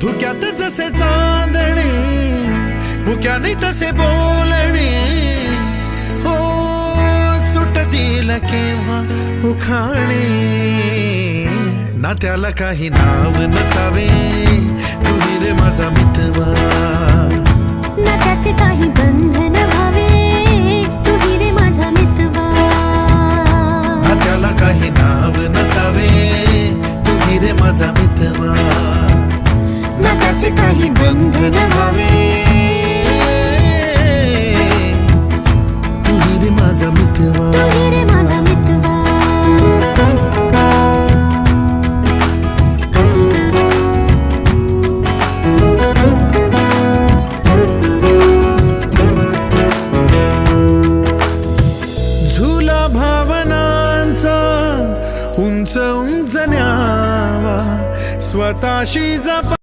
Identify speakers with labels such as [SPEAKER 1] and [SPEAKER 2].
[SPEAKER 1] धुक्यात जसे चांदणे, मुक्याने तसे बोलणे, हो सुटतील केव्हा उखाणे. ना त्याला काही नाव नसावे, तुही रे माझा मितवा.
[SPEAKER 2] ना त्याचे काही बंधन व्हावे, तुही रे माझा मितवा.
[SPEAKER 1] ना त्याला काही नाव नसावे, तुही रे माझा मितवा.
[SPEAKER 2] ना त्याचे काही बंधन व्हावे,
[SPEAKER 1] तुही रे माझा मितवा.
[SPEAKER 2] तुही रे माझा मितवा.
[SPEAKER 1] झुला भावनांचा उंच उंच न्यावा, स्वतःशी जपा.